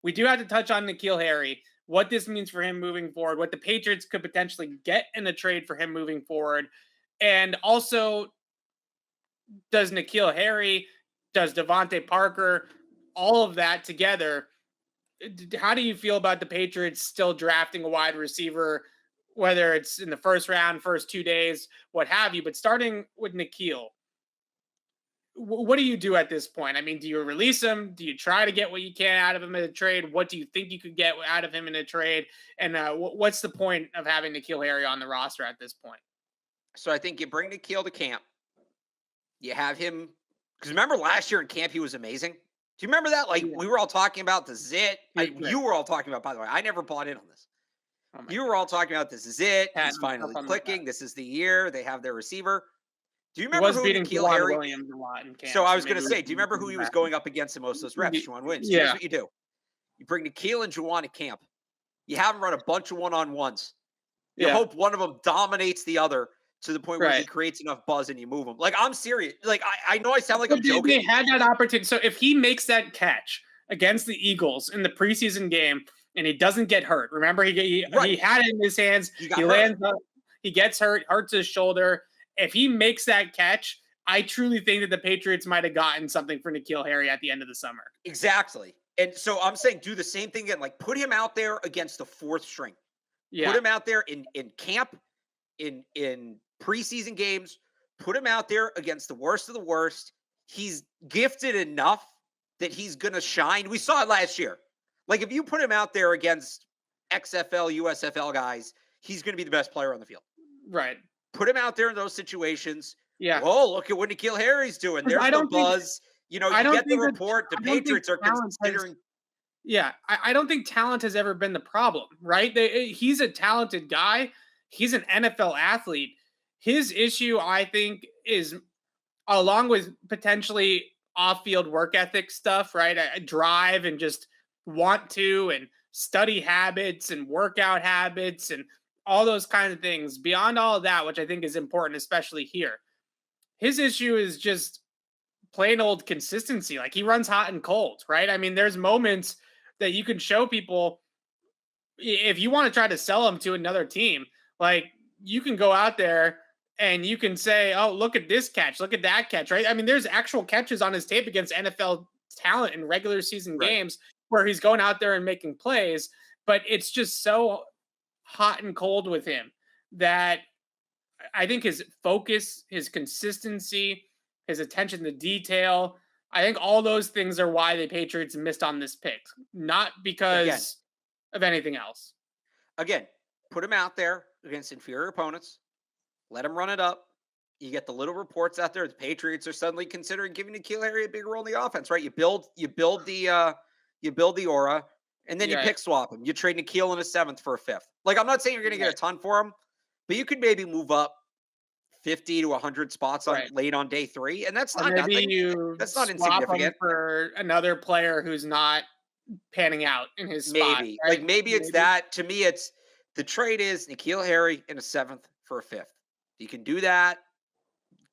we do have to touch on N'Keal Harry, what this means for him moving forward, what the Patriots could potentially get in a trade for him moving forward. And also, does N'Keal Harry, does DeVante Parker, all of that together, how do you feel about the Patriots still drafting a wide receiver, whether it's in the first round, first 2 days, what have you, but starting with N'Keal, what do you do at this point? I mean, do you release him? Do you try to get what you can out of him in a trade? What do you think you could get out of him in a trade? And what's the point of having N'Keal Harry on the roster at this point? So I think you bring N'Keal to camp. You have him, because remember last year in camp, he was amazing. Do you remember that? Like, we were all talking about the zit. You were all talking about, by the way, I never bought in on this. You were all talking about this is it. He's finally clicking. This is the year. They have their receiver. Do you remember who N'Keal Harry? Williams a lot in camp, so I was going to say, do you remember who he was going up against in most of those reps? Juwan wins. Yeah. Here's what you do. You bring N'Keal and Juwan to camp. You have them run a bunch of one-on-ones. You hope one of them dominates the other to the point where he creates enough buzz and you move him. Like, I'm serious. Like, I know I sound like I'm joking. They had that opportunity. So if he makes that catch against the Eagles in the preseason game and he doesn't get hurt, remember he had it in his hands. He lands up, he gets hurt, hurts his shoulder. If he makes that catch, I truly think that the Patriots might have gotten something for N'Keal Harry at the end of the summer. Exactly. And so I'm saying do the same thing again. Like, put him out there against the fourth string. Yeah. Put him out there in camp, in preseason games. Put him out there against the worst of the worst. He's gifted enough that he's going to shine. We saw it last year. Like, if you put him out there against XFL, USFL guys, he's going to be the best player on the field. Right. Put him out there in those situations. Yeah. Oh, look at what N'Keal Harry's doing. There's the buzz. You get the report. The Patriots are considering. I don't think talent has ever been the problem, right? He's a talented guy. He's an NFL athlete. His issue, I think, is along with potentially off-field work ethic stuff, right? I drive and just want to, and study habits and workout habits and all those kinds of things. Beyond all of that, which I think is important, especially here, his issue is just plain old consistency. Like, he runs hot and cold, right? I mean, there's moments that you can show people, if you want to try to sell them to another team, like, you can go out there and you can say, oh, look at this catch, look at that catch, right? I mean, there's actual catches on his tape against NFL talent in regular season games where he's going out there and making plays, but it's just so hot and cold with him that I think his focus, his consistency, his attention to detail, I think all those things are why the Patriots missed on this pick, not because of anything else. Again, put him out there against inferior opponents. Let him run it up. You get the little reports out there. The Patriots are suddenly considering giving N'Keal Harry a bigger role in the offense, right? You build the aura, and then you pick swap him. You trade N'Keal in a 7th for a 5th. Like, I'm not saying you're going to get a ton for him, but you could maybe move up 50 to 100 spots on late on day 3, and that's not nothing. That's not insignificant for another player who's not panning out in his spot. Maybe, right? Like, maybe it's that. To me, it's the trade is N'Keal Harry in a 7th for a 5th. You can do that.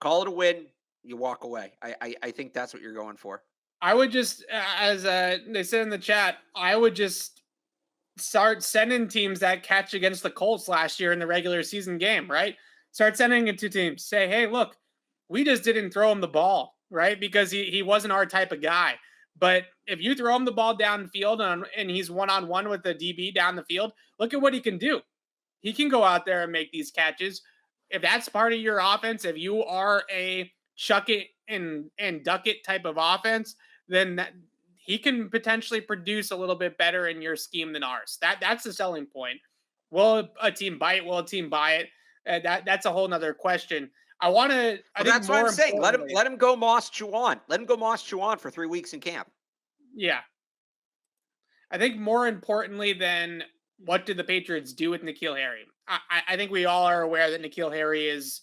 Call it a win. You walk away. I think that's what you're going for. I would just, as they said in the chat, I would just start sending teams that catch against the Colts last year in the regular season game, right? Start sending it to teams. Say, hey, look, we just didn't throw him the ball, right? Because he wasn't our type of guy. But if you throw him the ball downfield and he's one-on-one with the DB down the field, look at what he can do. He can go out there and make these catches. If that's part of your offense, if you are a chuck it and duck it type of offense, then he can potentially produce a little bit better in your scheme than ours. That's the selling point. Will a team bite? Will a team buy it? That's a whole nother question. That's what I'm saying. Let him go Moss Juwan. Let him go Moss Juwan for 3 weeks in camp. Yeah. I think more importantly than what did the Patriots do with N'Keal Harry? I think we all are aware that N'Keal Harry is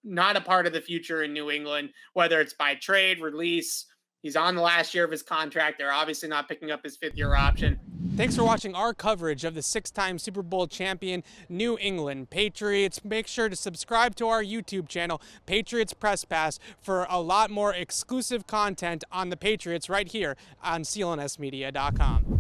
not a part of the future in New England, whether it's by trade, release. He's on the last year of his contract. They're obviously not picking up his 5th-year option. Thanks for watching our coverage of the 6-time Super Bowl champion New England Patriots. Make sure to subscribe to our YouTube channel, Patriots Press Pass, for a lot more exclusive content on the Patriots right here on CLNSmedia.com.